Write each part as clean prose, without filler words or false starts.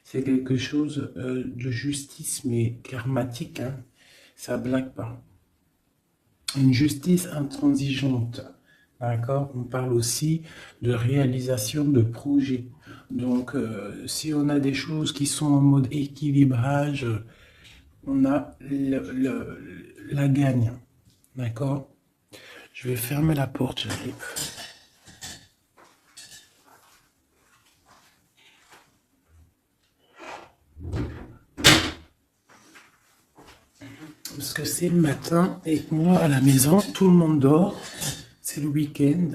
c'est quelque chose de justice, mais karmatique, hein. Ça blague pas. Une justice intransigeante. D'accord? On parle aussi de réalisation de projets. Donc, si on a des choses qui sont en mode équilibrage, on a la gagne. D'accord? Je vais fermer la porte, j'arrive. Parce que c'est le matin et moi à la maison, tout le monde dort. C'est le week-end.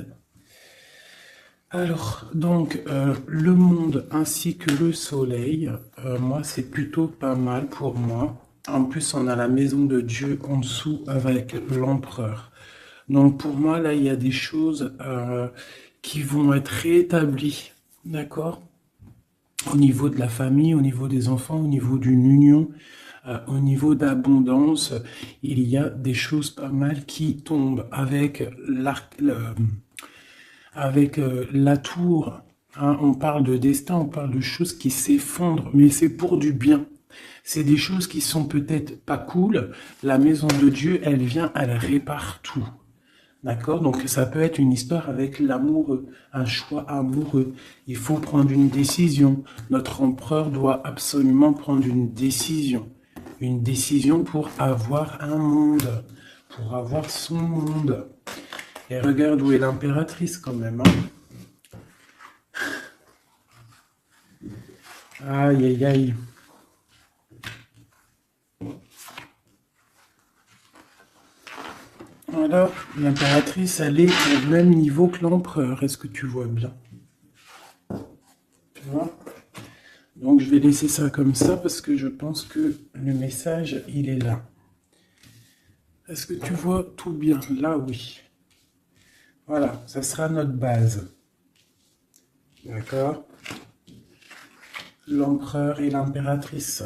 Alors, donc, le monde ainsi que le soleil, moi, c'est plutôt pas mal pour moi. En plus, on a la maison de Dieu en dessous avec l'empereur. Donc, pour moi, là, il y a des choses qui vont être réétablies, d'accord? Au niveau de la famille, au niveau des enfants, au niveau d'une union, au niveau d'abondance, il y a des choses pas mal qui tombent avec la tour. Hein, on parle de destin, on parle de choses qui s'effondrent, mais c'est pour du bien. C'est des choses qui sont peut-être pas cool. La maison de Dieu, elle vient, elle répare tout. D'accord? Donc ça peut être une histoire avec l'amoureux, un choix amoureux. Il faut prendre une décision. Notre empereur doit absolument prendre une décision. Une décision pour avoir un monde, pour avoir son monde. Et regarde où est l'impératrice quand même. Hein. Aïe, aïe, aïe. Alors, l'impératrice, elle est au même niveau que l'empereur. Est-ce que tu vois bien? Tu vois? Donc, je vais laisser ça comme ça parce que je pense que le message, il est là. Est-ce que tu vois tout bien? Là, oui. Voilà, ça sera notre base. D'accord? L'empereur et l'impératrice.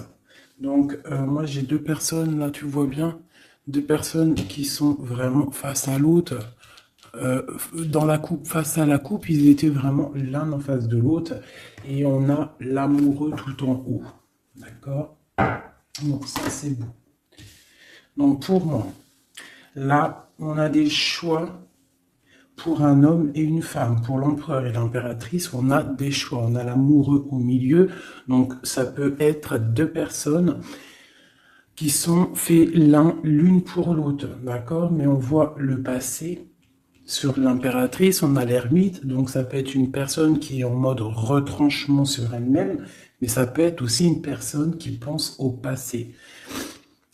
Donc, moi, j'ai deux personnes, là, tu vois bien, deux personnes qui sont vraiment face à l'autre. Dans la coupe, face à la coupe, ils étaient vraiment l'un en face de l'autre. Et on a l'amoureux tout en haut. D'accord? Donc, ça, c'est beau. Donc, pour moi, là, on a des choix pour un homme et une femme. Pour l'empereur et l'impératrice, on a des choix. On a l'amoureux au milieu. Donc, ça peut être deux personnes qui sont faits l'une pour l'autre. D'accord? Mais on voit le passé. Sur l'impératrice, on a l'ermite. Donc, ça peut être une personne qui est en mode retranchement sur elle-même. Mais ça peut être aussi une personne qui pense au passé.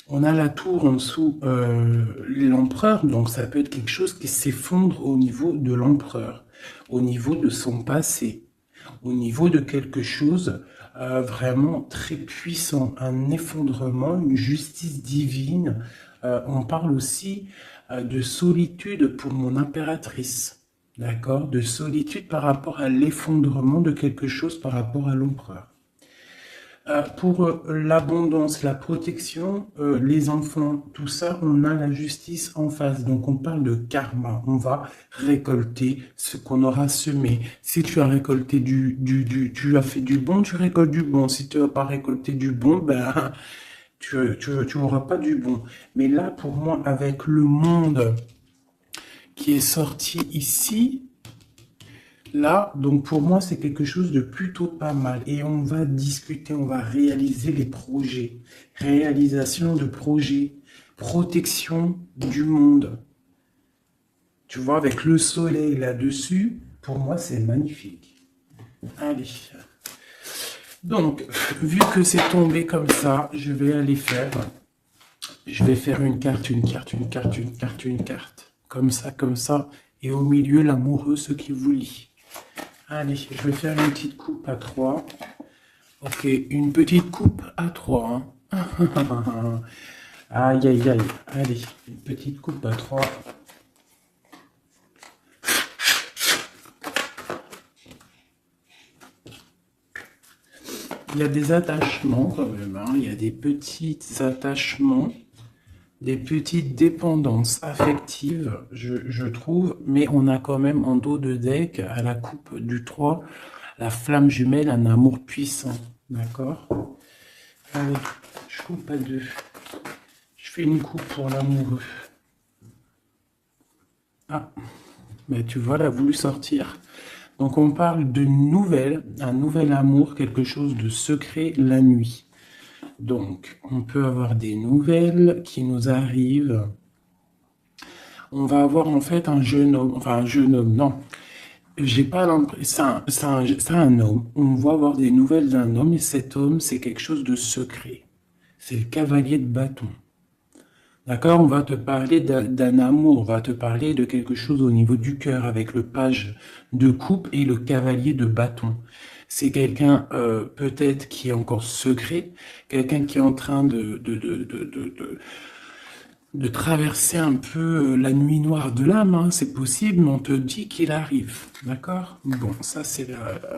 On a la tour en dessous, l'empereur, donc ça peut être quelque chose qui s'effondre au niveau de l'empereur, au niveau de son passé, au niveau de quelque chose vraiment très puissant, un effondrement, une justice divine. On parle aussi de solitude pour mon impératrice, d'accord? De solitude par rapport à l'effondrement de quelque chose par rapport à l'empereur. Pour l'abondance, la protection, les enfants, tout ça, on a la justice en face. Donc on parle de karma. On va récolter ce qu'on aura semé. Si tu as récolté tu as fait du bon, tu récoltes du bon. Si tu n'as pas récolté du bon, ben tu n'auras pas du bon. Mais là, pour moi, avec le monde qui est sorti ici, là, donc pour moi, c'est quelque chose de plutôt pas mal. Et on va discuter, on va réaliser les projets. Réalisation de projets. Protection du monde. Tu vois, avec le soleil là-dessus, pour moi, c'est magnifique. Allez. Donc, vu que c'est tombé comme ça, je vais aller faire... Je vais faire une carte, une carte, une carte, une carte, une carte. Comme ça, comme ça. Et au milieu, l'amoureux, ce qui vous lie. Allez, je vais faire une petite coupe à 3. Ok, une petite coupe à 3. Hein. Aïe, aïe, aïe. Allez, une petite coupe à 3. Il y a des attachements quand même. Hein. Il y a des petits attachements, des petites dépendances affectives, je trouve. Mais on a quand même en dos de deck, à la coupe du 3, la flamme jumelle, un amour puissant. D'accord? Allez, je coupe à deux. Je fais une coupe pour l'amoureux. Ah, mais tu vois, elle a voulu sortir. Donc on parle de nouvelles, un nouvel amour, quelque chose de secret la nuit. Donc on peut avoir des nouvelles qui nous arrivent. On va avoir en fait un jeune homme, enfin un jeune homme, non. J'ai pas l'impression, c'est un homme. On va avoir des nouvelles d'un homme et cet homme, c'est quelque chose de secret. C'est le cavalier de bâton. D'accord? On va te parler d'un amour, on va te parler de quelque chose au niveau du cœur avec le page de coupe et le cavalier de bâton. C'est quelqu'un peut-être qui est encore secret, quelqu'un qui est en train de traverser un peu la nuit noire de l'âme, hein, c'est possible, mais on te dit qu'il arrive, d'accord? Bon, ça c'est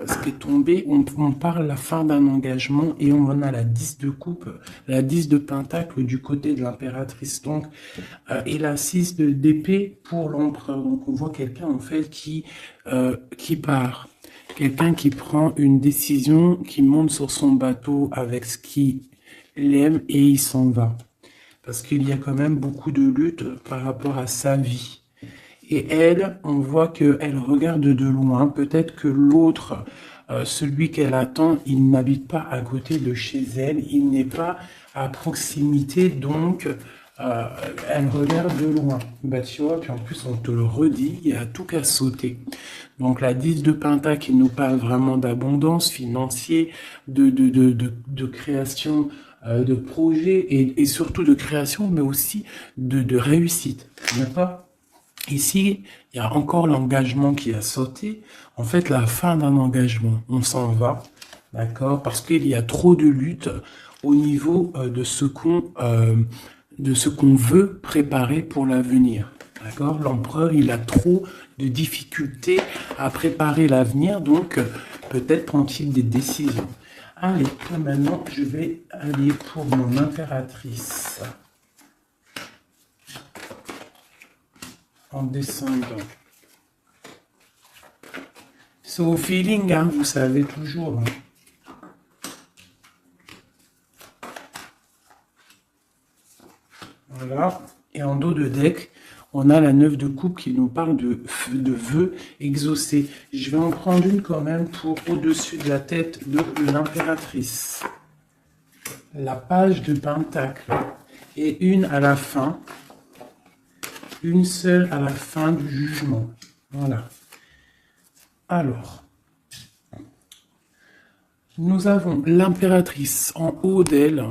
ce qui est tombé, on parle la fin d'un engagement et on en a la 10 de coupe, la 10 de pentacle du côté de l'impératrice, donc, et la 6 d'épée pour l'empereur, donc on voit quelqu'un en fait qui part. Quelqu'un qui prend une décision, qui monte sur son bateau avec ce qu'il aime et il s'en va. Parce qu'il y a quand même beaucoup de lutte par rapport à sa vie. Et elle, on voit qu'elle regarde de loin. Peut-être que l'autre, celui qu'elle attend, il n'habite pas à côté de chez elle. Il n'est pas à proximité, donc elle regarde de loin. Bah tu vois, puis en plus on te le redit, il y a tout qu'à sauter. Donc la 10 de Penta qui nous parle vraiment d'abondance financière, de création de projets et surtout de création, mais aussi de réussite. D'accord? Ici, il y a encore l'engagement qui a sauté. En fait, la fin d'un engagement, on s'en va, d'accord? Parce qu'il y a trop de lutte au niveau de ce qu'on veut préparer pour l'avenir. D'accord? L'empereur, il a trop de difficultés à préparer l'avenir, donc peut-être prend-il des décisions. Allez, maintenant, je vais aller pour mon impératrice. En descendant. C'est au feeling, hein, vous savez toujours. Hein. Voilà. Et en dos de deck, on a la 9 de coupe qui nous parle de vœux exaucés. Je vais en prendre une quand même pour au-dessus de la tête de l'impératrice. La page de pentacle. Et une à la fin. Une seule à la fin du jugement. Voilà. Alors, nous avons l'impératrice en haut d'elle.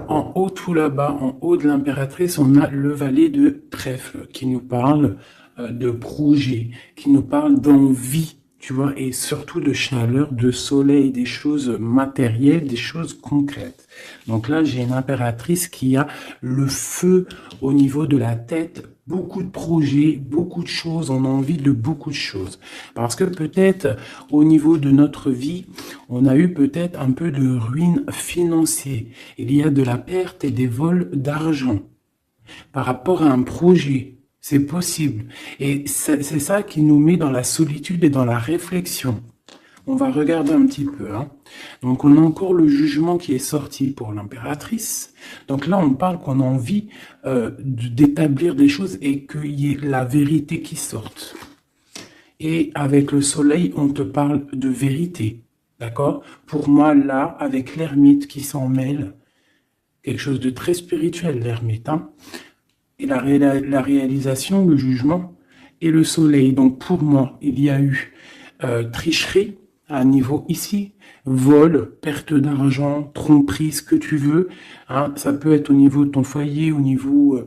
En haut, tout là-bas, en haut de l'impératrice, on a le valet de trèfle qui nous parle de projet, qui nous parle d'envie, tu vois, et surtout de chaleur, de soleil, des choses matérielles, des choses concrètes. Donc là, j'ai une impératrice qui a le feu au niveau de la tête, beaucoup de projets, beaucoup de choses, on a envie de beaucoup de choses. Parce que peut-être au niveau de notre vie, on a eu peut-être un peu de ruine financière. Il y a de la perte et des vols d'argent par rapport à un projet. C'est possible. Et c'est ça qui nous met dans la solitude et dans la réflexion. On va regarder un petit peu. Hein. Donc, on a encore le jugement qui est sorti pour l'impératrice. Donc là, on parle qu'on a envie d'établir des choses et qu'il y ait la vérité qui sorte. Et avec le soleil, on te parle de vérité. D'accord? Pour moi, là, avec l'ermite qui s'en mêle, quelque chose de très spirituel, l'ermite. Hein. Et la réalisation, le jugement et le soleil. Donc, pour moi, il y a eu tricherie, à un niveau ici, vol, perte d'argent, tromperie, ce que tu veux. Hein, ça peut être au niveau de ton foyer, au niveau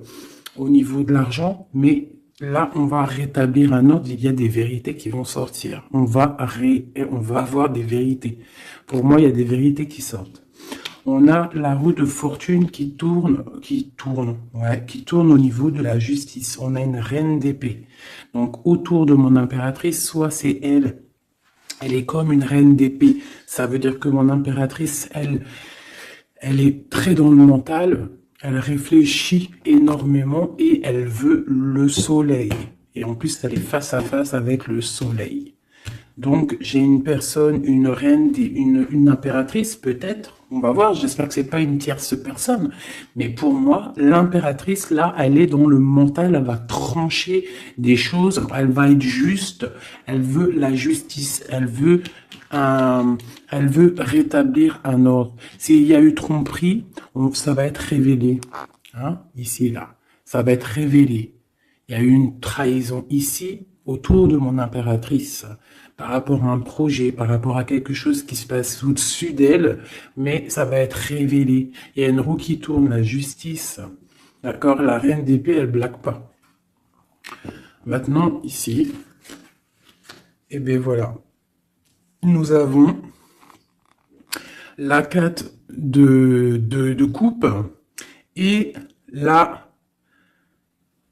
de l'argent, mais là, on va rétablir un ordre. Il y a des vérités qui vont sortir. On va avoir des vérités. Pour moi, il y a des vérités qui sortent. On a la roue de fortune qui tourne au niveau de la justice. On a une reine d'épée. Donc, autour de mon impératrice, soit c'est elle. Elle est comme une reine d'épée. Ça veut dire que mon impératrice, elle est très dans le mental. Elle réfléchit énormément et elle veut le soleil. Et en plus, elle est face à face avec le soleil. Donc, j'ai une personne, une reine, une impératrice, peut-être. On va voir, j'espère que c'est pas une tierce personne. Mais pour moi, l'impératrice, là, elle est dans le mental, elle va trancher des choses, elle va être juste, elle veut la justice, elle veut rétablir un ordre. S'il y a eu tromperie, ça va être révélé. Hein, ici, là. Ça va être révélé. Il y a eu une trahison ici, autour de mon impératrice, par rapport à un projet, par rapport à quelque chose qui se passe au-dessus d'elle, mais ça va être révélé. Il y a une roue qui tourne, la justice. D'accord? La reine d'épée, elle blague pas. Maintenant, ici, et bien voilà. Nous avons la 4 de coupe et la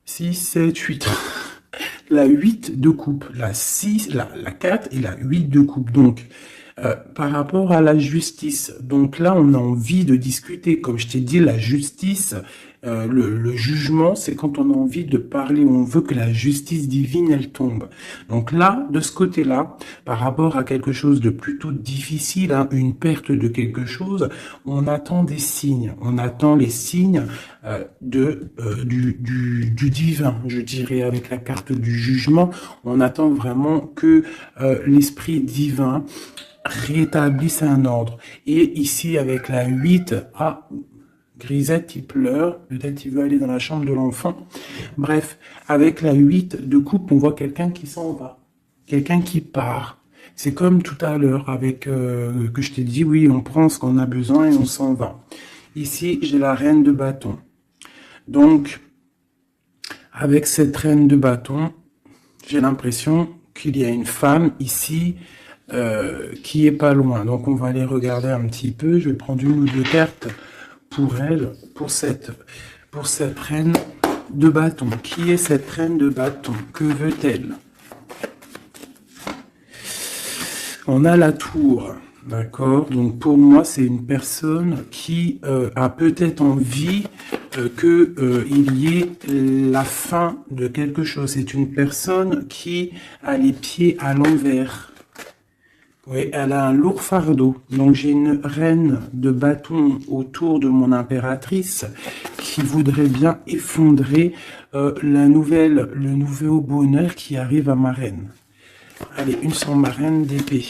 6, 7, 8. La 8 de coupe, la 6, la 4 et la 8 de coupe. Donc, par rapport à la justice, donc là, on a envie de discuter. Comme je t'ai dit, la justice, le jugement, c'est quand on a envie de parler, on veut que la justice divine, elle tombe. Donc là, de ce côté-là, par rapport à quelque chose de plutôt difficile, hein, une perte de quelque chose, on attend des signes. On attend les signes du divin, je dirais, avec la carte du jugement. On attend vraiment que l'esprit divin rétablisse un ordre. Et ici, avec la 8, Grisette, il pleure, peut-être il veut aller dans la chambre de l'enfant. Bref, avec la 8 de coupe, on voit quelqu'un qui s'en va, quelqu'un qui part. C'est comme tout à l'heure avec que je t'ai dit, oui, on prend ce qu'on a besoin et on s'en va. Ici, j'ai la reine de bâton. Donc, avec cette reine de bâton, j'ai l'impression qu'il y a une femme ici qui est pas loin. Donc, on va aller regarder un petit peu. Je vais prendre une ou deux cartes pour elle, pour cette reine de bâton. Qui est cette reine de bâton? Que veut-elle? On a la tour, d'accord? Donc pour moi, c'est une personne qui a peut-être envie qu'il y ait la fin de quelque chose. C'est une personne qui a les pieds à l'envers. Oui, elle a un lourd fardeau. Donc j'ai une reine de bâton autour de mon impératrice qui voudrait bien effondrer le nouveau bonheur qui arrive à ma reine. Allez, une sur ma reine d'épée.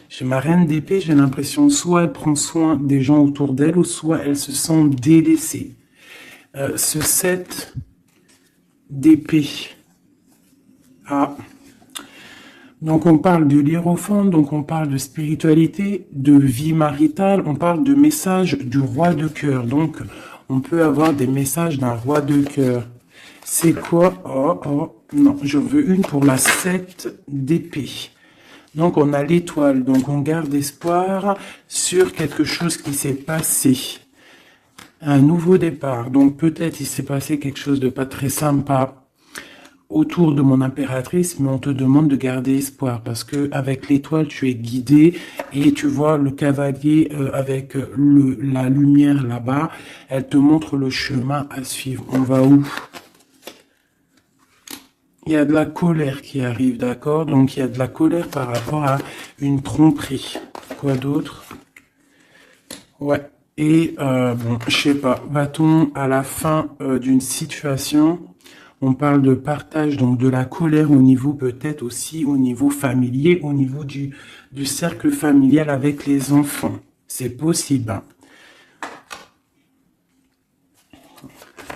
Chez ma reine d'épée, j'ai l'impression soit elle prend soin des gens autour d'elle, ou soit elle se sent délaissée. Ce 7 d'épée. Donc on parle de l'hiérophante, donc on parle de spiritualité, de vie maritale, on parle de message du roi de cœur. Donc on peut avoir des messages d'un roi de cœur. C'est quoi? Non, je veux une pour la 7 d'épée. Donc on a l'étoile, donc on garde espoir sur quelque chose qui s'est passé. Un nouveau départ, donc peut-être il s'est passé quelque chose de pas très sympa autour de mon impératrice, mais on te demande de garder espoir parce que avec l'étoile tu es guidé et tu vois le cavalier avec la lumière là-bas, elle te montre le chemin à suivre. On va où? Il y a de la colère qui arrive, d'accord? Donc il y a de la colère par rapport à une tromperie. Quoi d'autre? Ouais. Et bon, je sais pas, va-t-on à la fin d'une situation? On parle de partage, donc de la colère au niveau peut-être aussi au niveau familier, au niveau du cercle familial avec les enfants. C'est possible. Hein.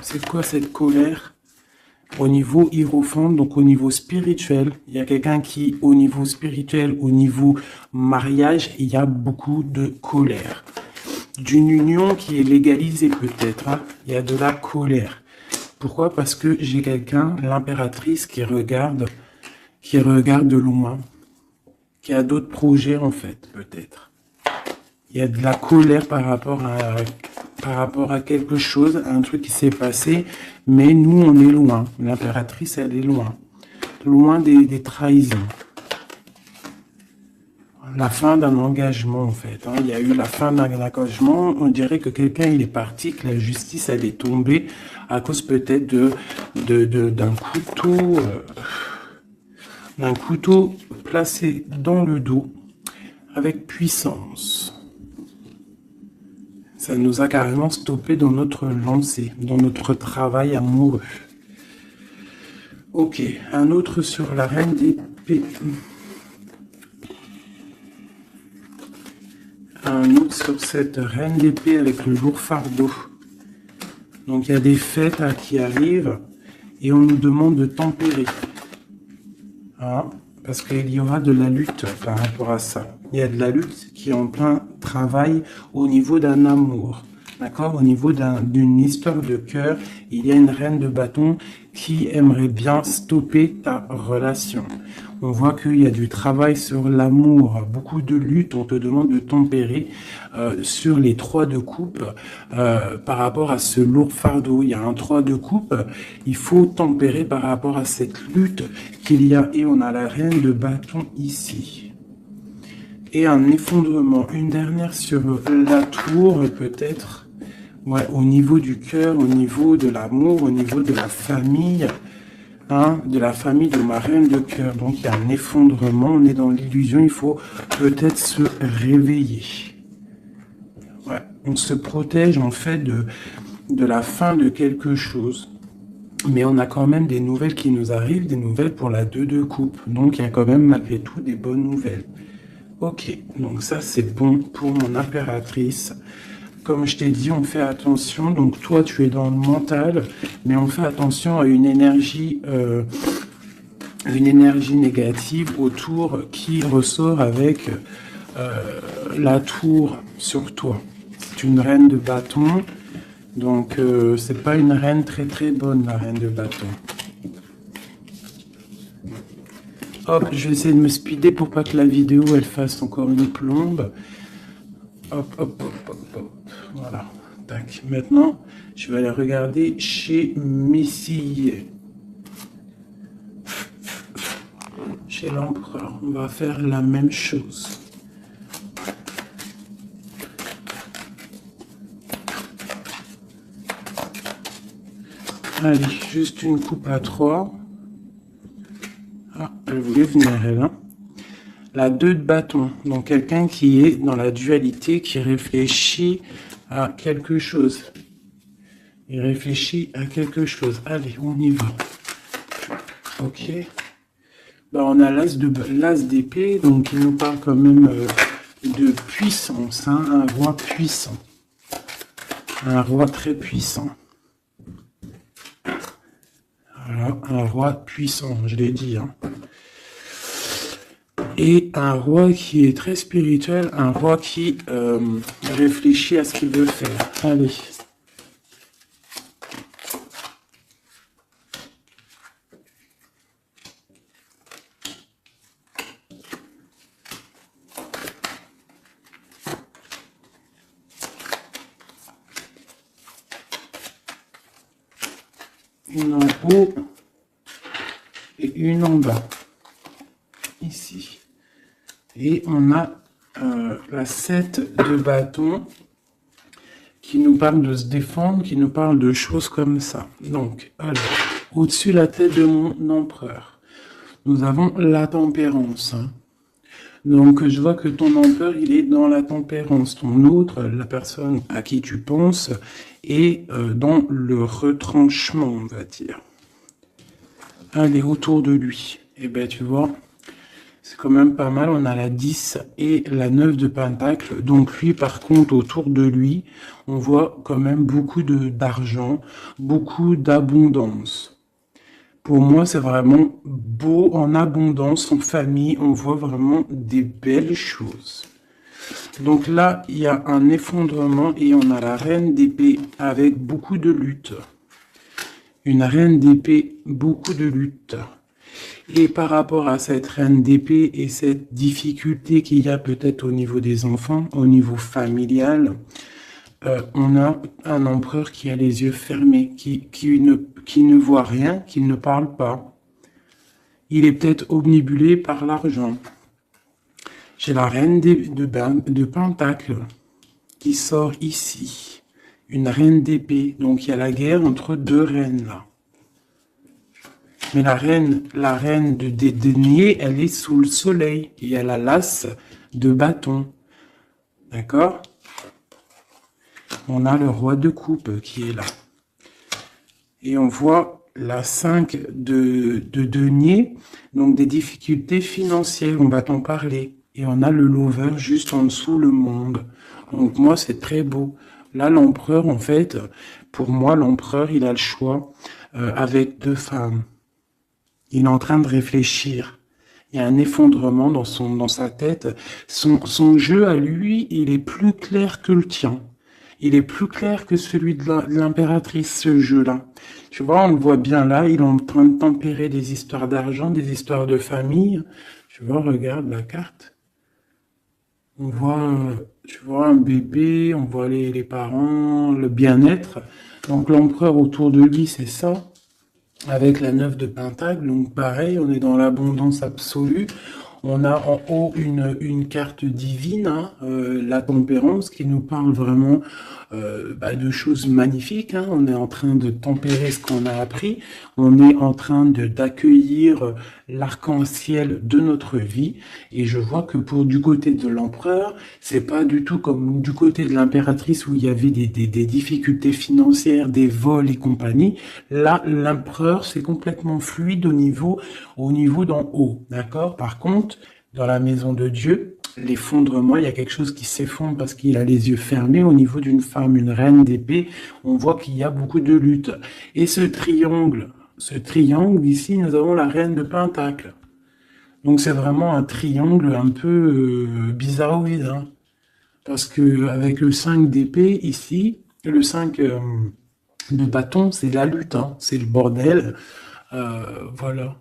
C'est quoi cette colère? Au niveau hiérophante, donc au niveau spirituel, il y a quelqu'un qui, au niveau spirituel, au niveau mariage, il y a beaucoup de colère. D'une union qui est légalisée peut-être, hein. Il y a de la colère. Pourquoi? Parce que j'ai quelqu'un, l'impératrice, qui regarde de loin, qui a d'autres projets en fait, peut-être. Il y a de la colère par rapport à quelque chose, à un truc qui s'est passé, mais nous on est loin. L'impératrice, elle est loin. Loin des trahisons. La fin d'un engagement, en fait. Hein. Il y a eu la fin d'un engagement. On dirait que quelqu'un, il est parti, que la justice, elle est tombée à cause peut-être d'un couteau. Un couteau placé dans le dos avec puissance. Ça nous a carrément stoppé dans notre lancée, dans notre travail amoureux. Ok, un autre sur la reine d'épée. Un autre sur cette reine d'épée avec le lourd fardeau. Donc il y a des fêtes qui arrivent et on nous demande de tempérer. Hein, parce qu'il y aura de la lutte par rapport à ça. Il y a de la lutte qui est en plein travail au niveau d'un amour. D'accord? Au niveau d'une histoire de cœur, il y a une reine de bâton qui aimerait bien stopper ta relation. On voit qu'il y a du travail sur l'amour, beaucoup de lutte, on te demande de tempérer sur les 3 de coupe par rapport à ce lourd fardeau. Il y a un 3 de coupe, il faut tempérer par rapport à cette lutte qu'il y a. Et on a la reine de bâton ici. Et un effondrement, une dernière sur la tour peut-être. Ouais, au niveau du cœur, au niveau de l'amour, au niveau de la famille, hein, de la famille de ma reine de cœur. Donc il y a un effondrement, on est dans l'illusion, il faut peut-être se réveiller. Ouais, on se protège en fait de la fin de quelque chose. Mais on a quand même des nouvelles qui nous arrivent, des nouvelles pour la 2 de coupe. Donc il y a quand même malgré tout des bonnes nouvelles. Ok, donc ça c'est bon pour mon impératrice. Comme je t'ai dit, on fait attention. Donc toi, tu es dans le mental, mais on fait attention à une énergie négative autour qui ressort avec la tour sur toi. C'est une reine de bâton, donc c'est pas une reine très très bonne, la reine de bâton. Hop, je vais essayer de me speeder pour pas que la vidéo elle fasse encore une plombe. Hop, hop, hop, hop, hop. Voilà. Tac. Maintenant, je vais aller regarder chez Missy. Chez l'empereur, on va faire la même chose. Allez, juste une coupe à 3. Ah, elle voulait venir, elle, hein. La 2 de bâton, donc quelqu'un qui est dans la dualité, qui réfléchit à quelque chose. Il réfléchit à quelque chose. Allez, on y va. Ok. Ben, on a l'as d'épée, donc il nous parle quand même de puissance, hein, un roi puissant. Un roi très puissant. Voilà, un roi puissant, je l'ai dit, hein. Et un roi qui est très spirituel, un roi qui réfléchit à ce qu'il veut faire. Allez. Une en haut et une en bas. Ici. Et on a la 7 de bâton qui nous parle de se défendre, qui nous parle de choses comme ça. Donc, alors, au-dessus de la tête de mon empereur, nous avons la tempérance. Hein. Donc, je vois que ton empereur, il est dans la tempérance. Ton autre, la personne à qui tu penses, est dans le retranchement, on va dire. Allez, autour de lui. Et ben, tu vois... C'est quand même pas mal, on a la 10 et la 9 de pentacle. Donc lui, par contre, autour de lui, on voit quand même beaucoup d'argent, beaucoup d'abondance. Pour moi, c'est vraiment beau, en abondance, en famille, on voit vraiment des belles choses. Donc là, il y a un effondrement et on a la reine d'épée avec beaucoup de lutte. Une reine d'épée, beaucoup de lutte. Et par rapport à cette reine d'épée et cette difficulté qu'il y a peut-être au niveau des enfants, au niveau familial, on a un empereur qui a les yeux fermés, qui ne voit rien, qui ne parle pas. Il est peut-être omnibulé par l'argent. J'ai la reine de pentacle qui sort ici. Une reine d'épée. Donc il y a la guerre entre 2 reines là. Mais la reine des deniers, elle est sous le soleil. Et elle a l'as de bâton. D'accord? On a le roi de coupe qui est là. Et on voit la 5 de denier, donc des difficultés financières, on va t'en parler. Et on a le lover juste en dessous, le monde. Donc moi, c'est très beau. Là, l'empereur, en fait, pour moi, l'empereur, il a le choix avec deux femmes. Il est en train de réfléchir. Il y a un effondrement dans sa tête. Son jeu à lui, il est plus clair que le tien. Il est plus clair que celui de l'impératrice, ce jeu-là. Tu vois, on le voit bien là, il est en train de tempérer des histoires d'argent, des histoires de famille. Tu vois, regarde la carte. On voit, tu vois, un bébé, on voit les parents, le bien-être. Donc l'empereur autour de lui, c'est ça. Avec la 9 de Pentacle, donc pareil, on est dans l'abondance absolue. On a en haut une carte divine, hein, la tempérance, qui nous parle vraiment de choses magnifiques. Hein. On est en train de tempérer ce qu'on a appris. On est en train d'accueillir l'arc-en-ciel de notre vie. Et je vois que pour du côté de l'empereur, c'est pas du tout comme du côté de l'impératrice où il y avait des difficultés financières, des vols et compagnie. Là, l'empereur, c'est complètement fluide au niveau d'en haut. D'accord? Par contre, dans la maison de Dieu, l'effondrement, il y a quelque chose qui s'effondre parce qu'il a les yeux fermés au niveau d'une femme, une reine d'épée. On voit qu'il y a beaucoup de lutte. Et ce triangle ici, nous avons la reine de Pentacle. Donc c'est vraiment un triangle un peu bizarroïde, hein. Parce que avec le 5 d'épée ici, le 5 de bâton, c'est la lutte, hein. C'est le bordel. Voilà.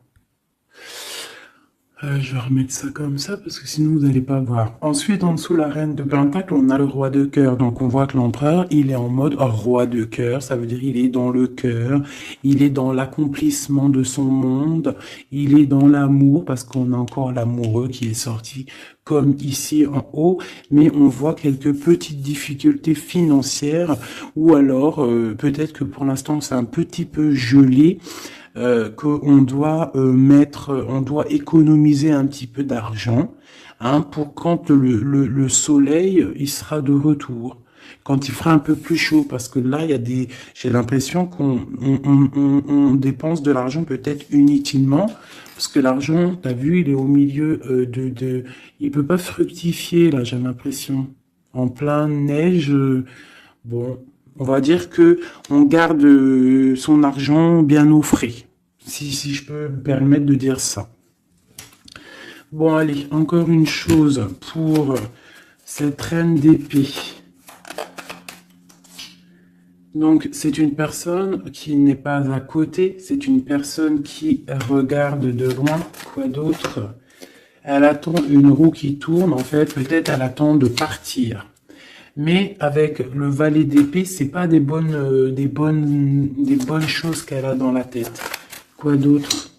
Je vais remettre ça comme ça parce que sinon vous n'allez pas voir. Ensuite, en dessous la reine de Pentacle, on a le roi de cœur. Donc on voit que l'empereur, il est en mode roi de cœur. Ça veut dire il est dans le cœur, il est dans l'accomplissement de son monde, il est dans l'amour parce qu'on a encore l'amoureux qui est sorti comme ici en haut. Mais on voit quelques petites difficultés financières ou alors peut-être que pour l'instant c'est un petit peu gelé. Qu'on doit on doit économiser un petit peu d'argent, hein, pour quand le soleil il sera de retour, quand il fera un peu plus chaud, parce que là il y a j'ai l'impression qu'on dépense de l'argent peut-être inutilement, parce que l'argent, t'as vu, il est au milieu il peut pas fructifier là, j'ai l'impression, en plein neige. Bon, on va dire que on garde son argent bien au frais, si je peux me permettre de dire ça. Bon, allez, encore une chose pour cette reine d'épée. Donc, c'est une personne qui n'est pas à côté, c'est une personne qui regarde de loin. Quoi d'autre? Elle attend une roue qui tourne, en fait, peut-être elle attend de partir. Mais avec le valet d'épée, c'est pas des bonnes choses qu'elle a dans la tête. Quoi d'autre?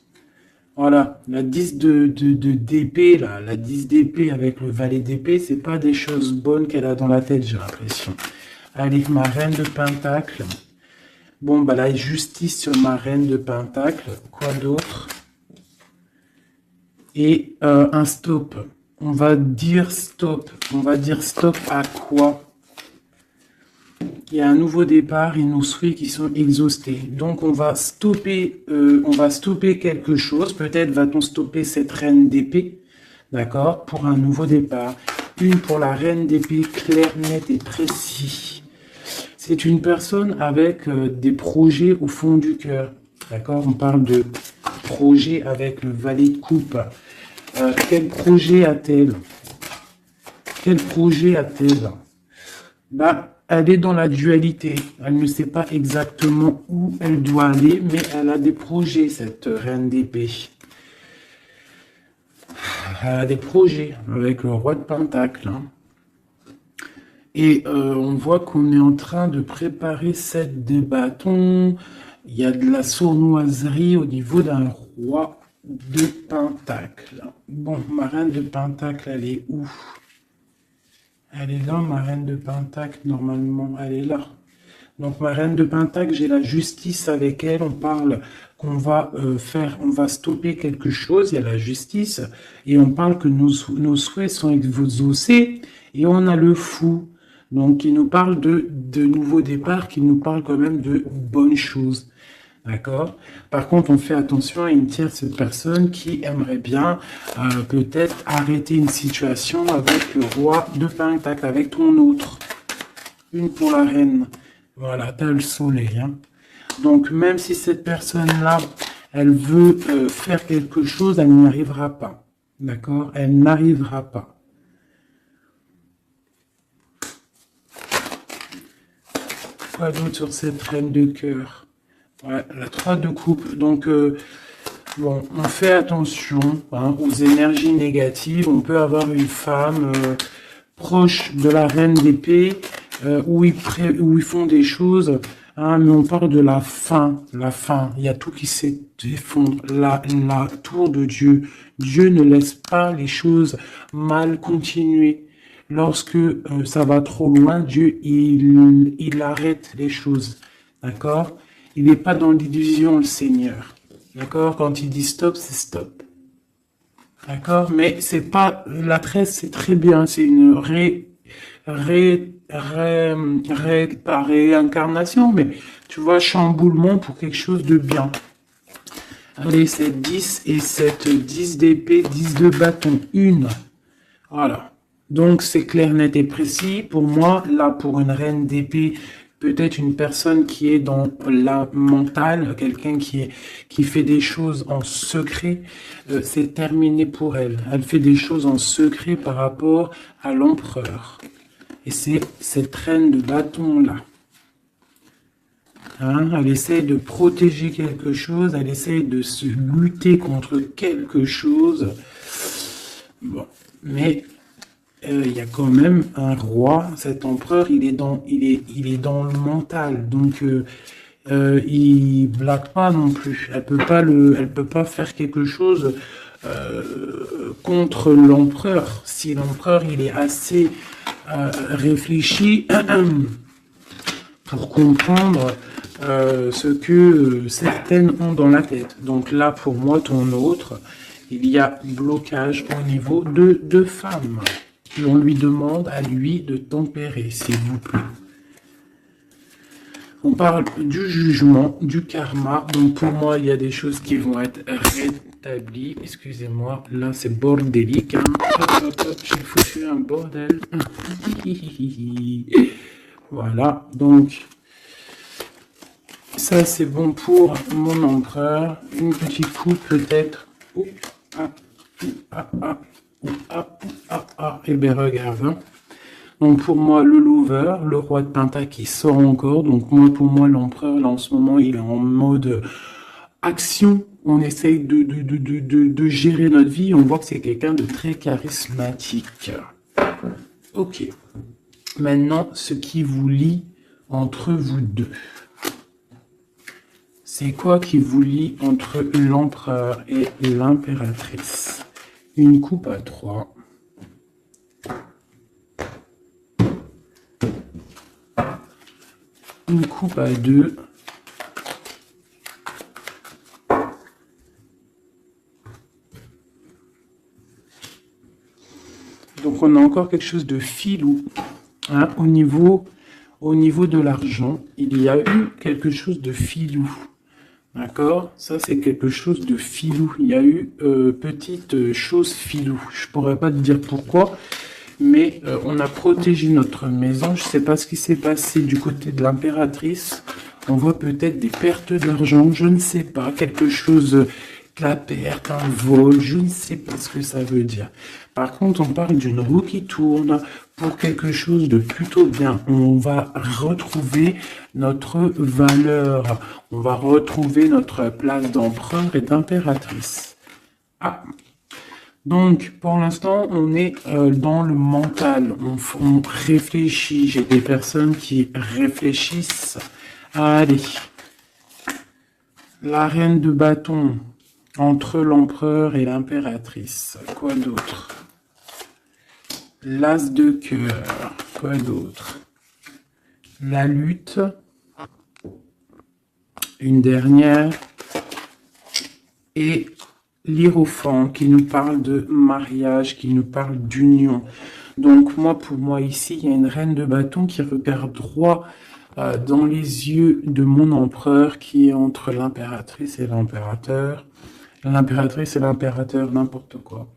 Voilà, la 10 d'épée, là, la 10 d'épée avec le valet d'épée, c'est pas des choses bonnes qu'elle a dans la tête, j'ai l'impression. Allez, ma reine de Pentacle. Bon, bah la justice sur ma reine de Pentacle. Quoi d'autre? Et un stop. On va dire stop. On va dire stop à quoi? Il y a un nouveau départ et nos souhaits qui sont exhaustés. Donc on va stopper quelque chose. Peut-être va-t-on stopper cette reine d'épée, d'accord, pour un nouveau départ. Une pour la reine d'épée, clair, net et précis. C'est une personne avec des projets au fond du cœur, d'accord. On parle de projet avec le valet de coupe. Quel projet a-t-elle? Quel projet a-t-elle? Bah, elle est dans la dualité. Elle ne sait pas exactement où elle doit aller, mais elle a des projets, cette reine d'épée. Elle a des projets avec le roi de Pentacle. Hein. Et on voit qu'on est en train de préparer cette des bâtons. Il y a de la sournoiserie au niveau d'un roi de Pentacle. Bon, ma reine de Pentacle, elle est où? Elle est là, ma reine de Pentacle, normalement, elle est là. Donc ma reine de Pentacle, j'ai la justice avec elle. On parle qu'on va on va stopper quelque chose. Il y a la justice et on parle que nos souhaits sont exaucés. Et on a le fou. Donc il nous parle de nouveaux départs, qui nous parle quand même de bonnes choses. D'accord? Par contre, on fait attention à une tierce personne qui aimerait bien peut-être arrêter une situation avec le roi de Pentacle, avec ton autre. Une pour la reine. Voilà, t'as le soleil. Hein. Donc, même si cette personne-là, elle veut faire quelque chose, elle n'y arrivera pas. D'accord? Elle n'arrivera pas. Quoi d'autre sur cette reine de cœur? Ouais, la 3 de coupe. Donc, bon, on fait attention aux énergies négatives. On peut avoir une femme proche de la reine d'épée où ils font des choses, hein, mais on parle de la fin. La fin, il y a tout qui s'effondre. La tour de Dieu. Dieu ne laisse pas les choses mal continuer. Lorsque ça va trop loin, Dieu, il arrête les choses. D'accord? Il n'est pas dans l'illusion, le Seigneur. D'accord? Quand il dit stop, c'est stop. D'accord? Mais c'est pas, la tresse, c'est très bien. C'est une pas réincarnation, mais tu vois, chamboulement pour quelque chose de bien. Allez, c'est 10 et 7, 10 d'épée, 10 de bâton, une. Voilà. Donc, c'est clair, net et précis. Pour moi, là, pour une reine d'épée, peut-être une personne qui est dans la mentale, quelqu'un qui fait des choses en secret, c'est terminé pour elle. Elle fait des choses en secret par rapport à l'empereur. Et c'est cette reine de bâton-là. Hein, elle essaie de protéger quelque chose, elle essaie de se lutter contre quelque chose. Bon, mais il y a quand même un roi, cet empereur, il est dans le mental, donc il blague pas non plus. Elle peut pas faire quelque chose contre l'empereur. Si l'empereur il est assez réfléchi pour comprendre ce que certaines ont dans la tête. Donc là, pour moi, ton autre, il y a blocage au niveau de deux femmes. On lui demande à lui de tempérer, s'il vous plaît. On parle du jugement, du karma. Donc pour moi, il y a des choses qui vont être rétablies. Excusez-moi, là c'est bordélique. Hein. J'ai foutu un bordel. Voilà, donc ça c'est bon pour mon empereur. Une petite coupe peut-être. Eh bien regarde. Hein. Donc pour moi, le lover, le roi de Pentacle qui sort encore. Donc pour moi, l'empereur, là en ce moment, il est en mode action. On essaye de gérer notre vie. On voit que c'est quelqu'un de très charismatique. Ok. Maintenant, ce qui vous lie entre vous deux. C'est quoi qui vous lie entre l'empereur et l'impératrice? Une coupe à 3. Une coupe à 2. Donc on a encore quelque chose de filou. Hein, au niveau de l'argent, il y a eu quelque chose de filou. D'accord? Ça, c'est quelque chose de filou. Il y a eu petite chose filou. Je pourrais pas te dire pourquoi, mais on a protégé notre maison. Je sais pas ce qui s'est passé du côté de l'impératrice. On voit peut-être des pertes d'argent. Je ne sais pas. Quelque chose, la perte, un vol. Je ne sais pas ce que ça veut dire. Par contre, on parle d'une roue qui tourne pour quelque chose de plutôt bien. On va retrouver notre valeur. On va retrouver notre place d'empereur et d'impératrice. Ah. Donc, pour l'instant, on est dans le mental. On réfléchit. J'ai des personnes qui réfléchissent. Allez. La reine de bâton entre l'empereur et l'impératrice. Quoi d'autre? L'as de cœur. Quoi d'autre? La lutte Une dernière. Et l'Hiérophant qui nous parle de mariage, qui nous parle d'union. Donc pour moi ici, il y a une reine de bâton qui regarde droit dans les yeux de mon empereur qui est entre l'impératrice et l'impérateur. L'impératrice et l'impérateur, n'importe quoi.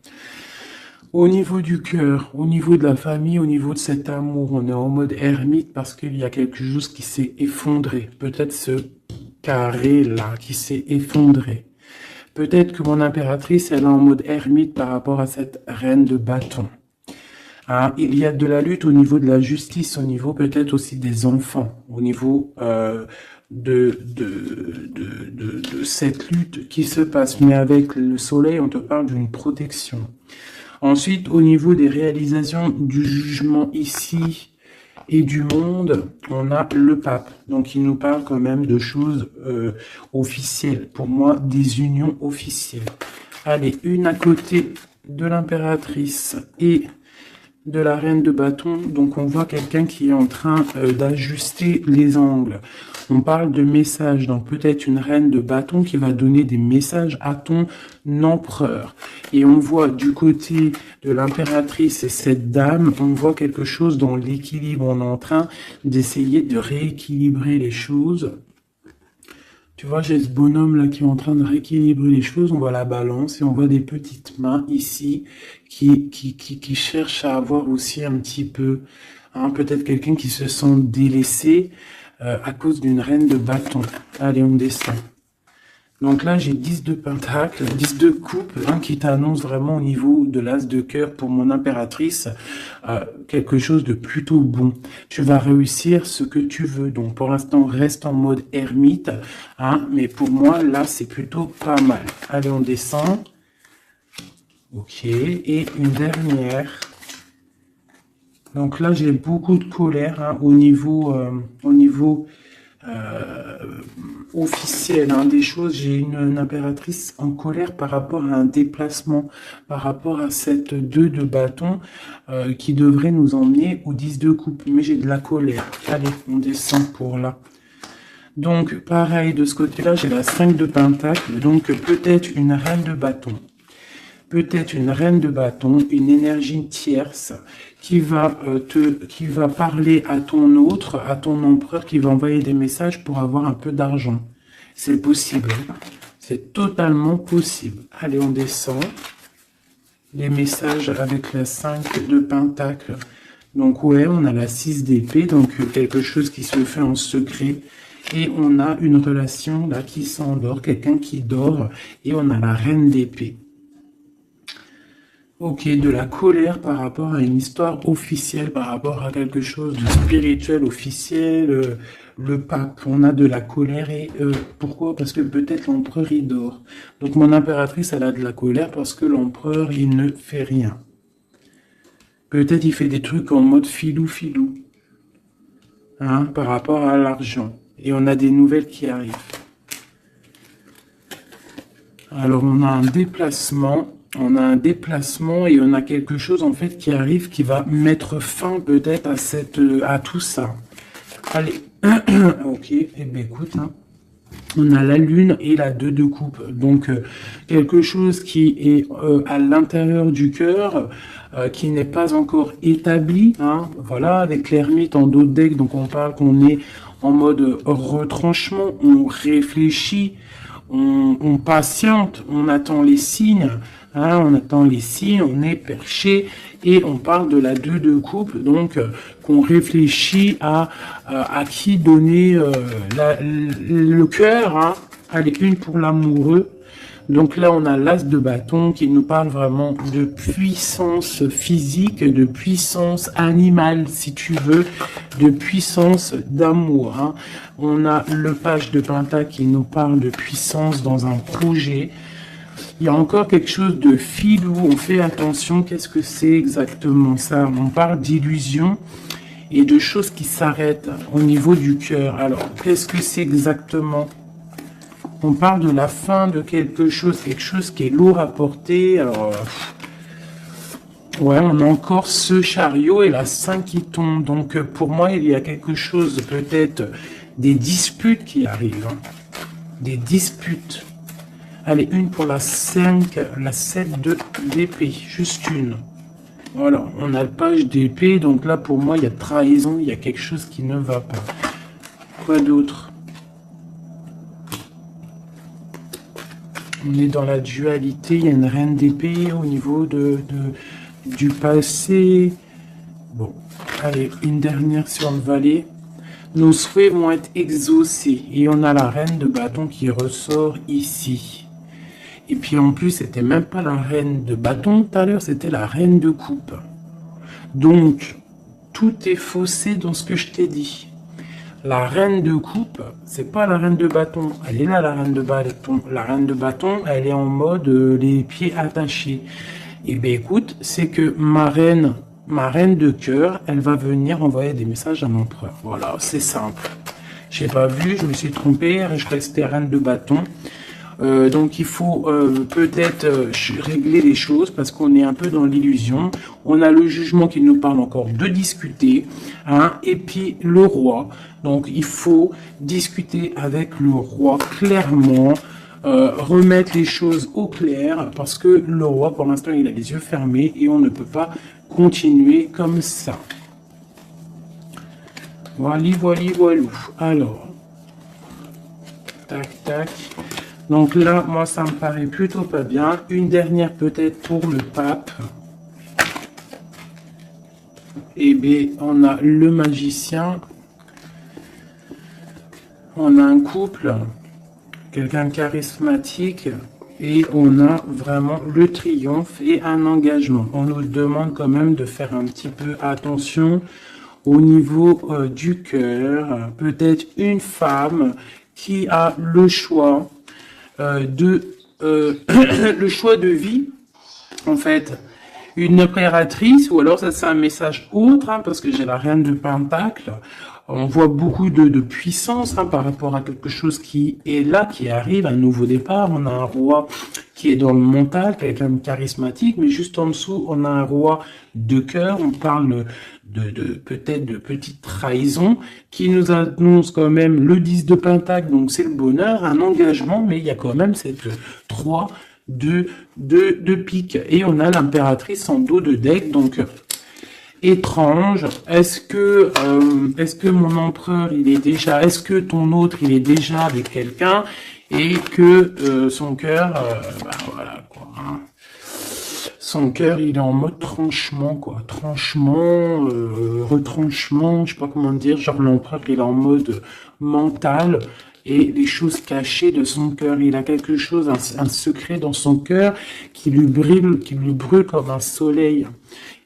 Au niveau du cœur, au niveau de la famille, au niveau de cet amour, on est en mode ermite parce qu'il y a quelque chose qui s'est effondré. Peut-être ce carré-là qui s'est effondré. Peut-être que mon impératrice, elle est en mode ermite par rapport à cette reine de bâton. Hein, il y a de la lutte au niveau de la justice, au niveau peut-être aussi des enfants, au niveau de cette lutte qui se passe. Mais avec le soleil, on te parle d'une protection. Ensuite, au niveau des réalisations du jugement ici et du monde, on a le pape. Donc, il nous parle quand même de choses officielles. Pour moi, des unions officielles. Allez, une à côté de l'impératrice et de la reine de bâton. Donc, on voit quelqu'un qui est en train d'ajuster les angles. On parle de messages, donc peut-être une reine de bâton qui va donner des messages à ton empereur. Et on voit du côté de l'impératrice et cette dame, on voit quelque chose dans l'équilibre. On est en train d'essayer de rééquilibrer les choses. Tu vois, j'ai ce bonhomme là qui est en train de rééquilibrer les choses. On voit la balance et on voit des petites mains ici qui cherchent à avoir aussi un petit peu, hein, peut-être quelqu'un qui se sent délaissé à cause d'une reine de bâton. Allez, on descend. Donc là, j'ai 10 de pentacle, 10 de coupe, hein, qui t'annonce vraiment au niveau de l'as de cœur pour mon impératrice, quelque chose de plutôt bon. Tu vas réussir ce que tu veux. Donc pour l'instant, reste en mode ermite, hein, mais pour moi, là, c'est plutôt pas mal. Allez, on descend. Ok, et une dernière. Donc là, j'ai beaucoup de colère, hein, au niveau officiel, hein, des choses. J'ai une impératrice en colère par rapport à un déplacement, par rapport à cette 2 de bâton qui devrait nous emmener au 10 de coupe. Mais j'ai de la colère. Allez, on descend pour là. Donc, pareil, de ce côté-là, j'ai la 5 de pentacle. Donc, peut-être une reine de bâton. Peut-être une reine de bâton, une énergie tierce qui va parler à ton autre, à ton empereur, qui va envoyer des messages pour avoir un peu d'argent. C'est possible. C'est totalement possible. Allez, on descend. Les messages avec la 5 de pentacle. Donc, ouais, on a la 6 d'épée, donc quelque chose qui se fait en secret. Et on a une relation là qui s'endort, quelqu'un qui dort. Et on a la reine d'épée. Ok, de la colère par rapport à une histoire officielle, par rapport à quelque chose de spirituel officiel, le pape, on a de la colère et pourquoi? Parce que peut-être l'empereur il dort. Donc mon impératrice elle a de la colère parce que l'empereur il ne fait rien. Peut-être il fait des trucs en mode filou, hein, par rapport à l'argent. Et on a des nouvelles qui arrivent. Alors on a un déplacement. On a un déplacement et on a quelque chose en fait qui arrive qui va mettre fin peut-être à tout ça. Allez, ok, et eh bien écoute, hein. On a la lune et la 2 de coupe. Donc quelque chose qui est à l'intérieur du cœur, qui n'est pas encore établi. Hein. Voilà, avec l'ermite en dos de deck, donc on parle qu'on est en mode retranchement, on réfléchit, on patiente, on attend les signes. Hein, on attend les signes, on est perché et on parle de la 2 de coupe, donc qu'on réfléchit à qui donner le cœur. Hein. Allez, une pour l'amoureux. Donc là, on a l'as de bâton qui nous parle vraiment de puissance physique, de puissance animale, si tu veux, de puissance d'amour. Hein. On a le page de pentacle qui nous parle de puissance dans un projet. Il y a encore quelque chose de filou, on fait attention, qu'est-ce que c'est exactement ça? On parle d'illusion et de choses qui s'arrêtent au niveau du cœur. Alors, qu'est-ce que c'est exactement? On parle de la fin de quelque chose qui est lourd à porter. Alors, ouais, on a encore ce chariot et la 5 qui tombe. Donc, pour moi, il y a quelque chose, peut-être, des disputes qui arrivent. Hein. des disputes. Allez, une pour la 5, la 7 de d'épée, juste une. Voilà, on a le page d'épée, donc là pour moi il y a trahison, il y a quelque chose qui ne va pas. Quoi d'autre? On est dans la dualité, il y a une reine d'épée au niveau du passé. Bon, allez, une dernière sur le valet. Nos souhaits vont être exaucés. Et on a la reine de bâton qui ressort ici. Et puis en plus, c'était même pas la reine de bâton tout à l'heure, c'était la reine de coupe. Donc, tout est faussé dans ce que je t'ai dit. La reine de coupe, c'est pas la reine de bâton. Elle est là, la reine de bâton. La reine de bâton, elle est en mode les pieds attachés. Et bien écoute, c'est que ma reine de cœur, elle va venir envoyer des messages à l'empereur. Voilà, c'est simple. J'ai pas vu, je me suis trompé, je restais reine de bâton. Donc il faut peut-être régler les choses parce qu'on est un peu dans l'illusion. On a le jugement qui nous parle encore de discuter, hein, et puis le roi. Donc il faut discuter avec le roi clairement, remettre les choses au clair parce que le roi pour l'instant il a les yeux fermés et on ne peut pas continuer comme ça. Voilà, voilà, voilà. Alors, tac, tac. Donc là, moi, ça me paraît plutôt pas bien. Une dernière peut-être pour le pape. Eh bien, on a le magicien. On a un couple, quelqu'un de charismatique. Et on a vraiment le triomphe et un engagement. On nous demande quand même de faire un petit peu attention au niveau du cœur. Peut-être une femme qui a le choix le choix de vie, en fait, une impératrice, ou alors ça c'est un message autre, hein, parce que j'ai la reine de Pentacle. On voit beaucoup de puissance hein, par rapport à quelque chose qui est là, qui arrive, un nouveau départ. On a un roi qui est dans le mental, quelqu'un de charismatique, mais juste en dessous, on a un roi de cœur. On parle peut-être de petite trahison qui nous annonce quand même le 10 de Pentacle, donc c'est le bonheur, un engagement, mais il y a quand même cette 3 de pique. Et on a l'impératrice en dos de deck, donc étrange. Est-ce que mon empereur il est déjà, est-ce que ton autre il est déjà avec quelqu'un et que son cœur, voilà quoi. Hein. Son cœur il est en mode tranchement quoi, tranchement, retranchement, je sais pas comment dire. Genre l'empereur il est en mode mental. Et les choses cachées de son cœur. Il a quelque chose, un secret dans son cœur qui lui brûle comme un soleil.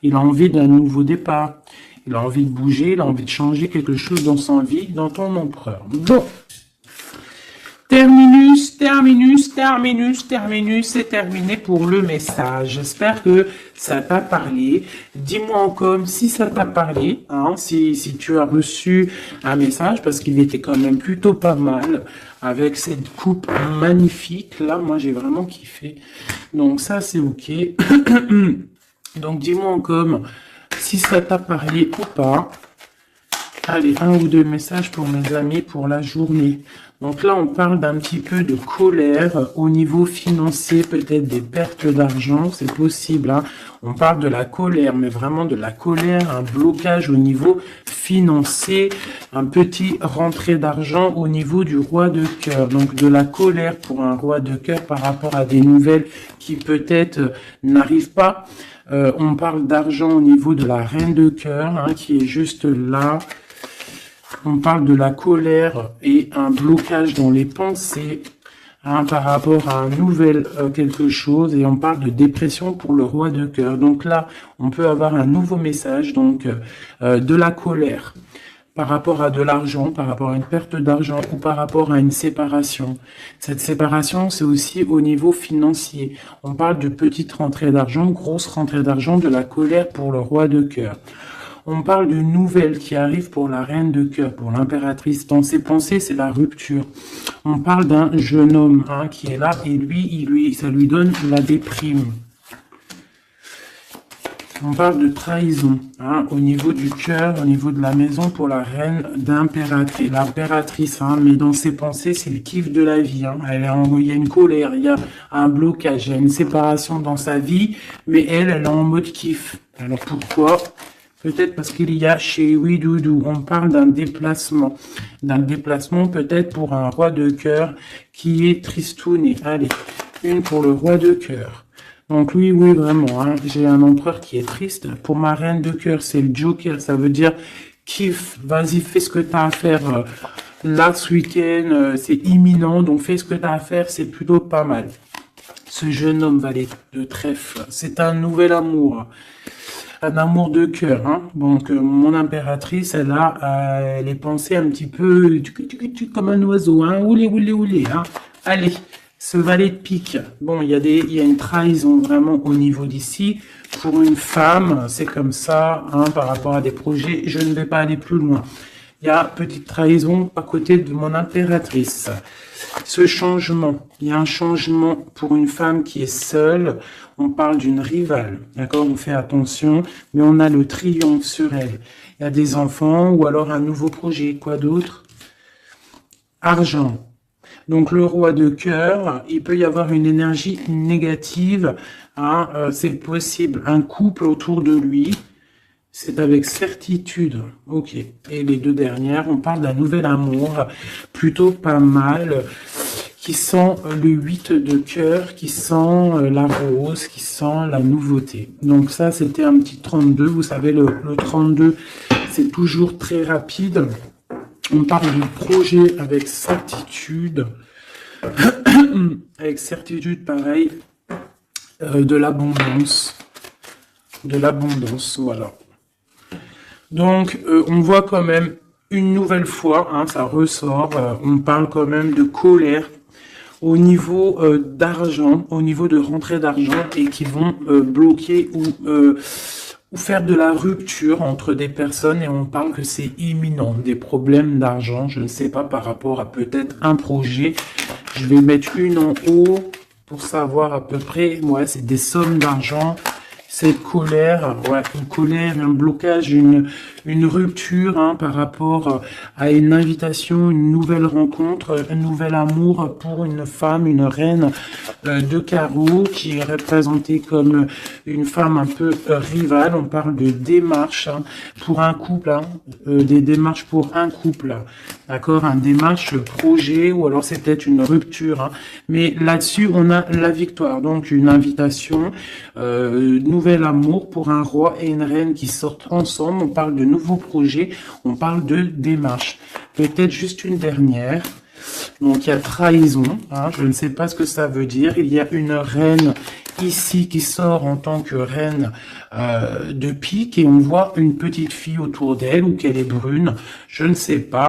Il a envie d'un nouveau départ. Il a envie de bouger, il a envie de changer quelque chose dans sa vie, dans ton empereur. Bon. Terminus, c'est terminé pour le message. J'espère que ça t'a parlé. Dis-moi en com si ça t'a parlé, hein, si tu as reçu un message, parce qu'il était quand même plutôt pas mal, avec cette coupe magnifique. Là, moi, j'ai vraiment kiffé. Donc ça, c'est ok. Donc dis-moi en com si ça t'a parlé ou pas. Allez, 1 ou 2 messages pour mes amis pour la journée. Donc là, on parle d'un petit peu de colère au niveau financier, peut-être des pertes d'argent, c'est possible. Hein. On parle de la colère, mais vraiment de la colère, un blocage au niveau financier, un petit rentrée d'argent au niveau du roi de cœur. Donc de la colère pour un roi de cœur par rapport à des nouvelles qui peut-être n'arrivent pas. On parle d'argent au niveau de la reine de cœur, hein, qui est juste là. On parle de la colère et un blocage dans les pensées hein, par rapport à un nouvel quelque chose. Et on parle de dépression pour le roi de cœur. Donc là, on peut avoir un nouveau message, donc de la colère par rapport à de l'argent, par rapport à une perte d'argent ou par rapport à une séparation. Cette séparation, c'est aussi au niveau financier. On parle de petite rentrée d'argent, grosse rentrée d'argent, de la colère pour le roi de cœur. On parle de nouvelles qui arrivent pour la reine de cœur, pour l'impératrice. Dans ses pensées, c'est la rupture. On parle d'un jeune homme hein, qui est là et lui, ça lui donne la déprime. On parle de trahison, hein, au niveau du cœur, au niveau de la maison pour la reine d'impératrice. L'impératrice, hein, mais dans ses pensées, c'est le kiff de la vie. Hein. Il y a une colère, il y a un blocage, il y a une séparation dans sa vie, mais elle est en mode kiff. Alors pourquoi? Peut-être parce qu'il y a chez Oui Doudou, on parle d'un déplacement. D'un déplacement peut-être pour un roi de cœur qui est tristouné. Allez, une pour le roi de cœur. Donc oui, vraiment, hein, j'ai un empereur qui est triste. Pour ma reine de cœur, c'est le Joker, ça veut dire kiffe, vas-y, fais ce que tu as à faire là ce week-end, c'est imminent, donc fais ce que tu as à faire, c'est plutôt pas mal. Ce jeune homme valet de trèfle, c'est un nouvel amour. Un amour de cœur, hein. Donc mon impératrice, elle a les pensées un petit peu comme un oiseau, hein. Oulé, hein. Allez, ce valet de pique. Bon, il y a une trahison vraiment au niveau d'ici. Pour une femme, c'est comme ça, hein, par rapport à des projets. Je ne vais pas aller plus loin. Il y a petite trahison à côté de mon impératrice. Ce changement, il y a un changement pour une femme qui est seule. On parle d'une rivale, d'accord? On fait attention, mais on a le triomphe sur elle. Il y a des enfants ou alors un nouveau projet. Quoi d'autre? Argent. Donc le roi de cœur, il peut y avoir une énergie négative. Hein, c'est possible. Un couple autour de lui. C'est avec certitude. Ok. Et les deux dernières, on parle d'un nouvel amour, plutôt pas mal, qui sent le 8 de cœur, qui sent la rose, qui sent la nouveauté. Donc ça, c'était un petit 32. Vous savez, le 32, c'est toujours très rapide. On parle du projet avec certitude. Avec certitude, pareil, de l'abondance. De l'abondance, voilà. Donc, on voit quand même une nouvelle fois, hein, ça ressort, on parle quand même de colère au niveau d'argent, au niveau de rentrée d'argent et qui vont bloquer ou faire de la rupture entre des personnes et on parle que c'est imminent, des problèmes d'argent, je ne sais pas par rapport à peut-être un projet. Je vais mettre une en haut pour savoir à peu près, ouais, c'est des sommes d'argent. Cette colère, ouais, une colère, un blocage, une rupture hein, par rapport à une invitation, une nouvelle rencontre, un nouvel amour pour une femme, une reine de carreau qui est représentée comme une femme un peu rivale. On parle de démarches hein, pour un couple, hein, des démarches pour un couple, d'accord, un démarche projet ou alors c'est peut-être une rupture. Hein, mais là-dessus, on a la victoire, donc une invitation, nouvel amour pour un roi et une reine qui sortent ensemble. On parle de nouveaux projets, on parle de démarches. Peut-être juste une dernière. Donc il y a trahison, hein, je ne sais pas ce que ça veut dire. Il y a une reine ici qui sort en tant que reine de pique et on voit une petite fille autour d'elle ou qu'elle est brune, je ne sais pas.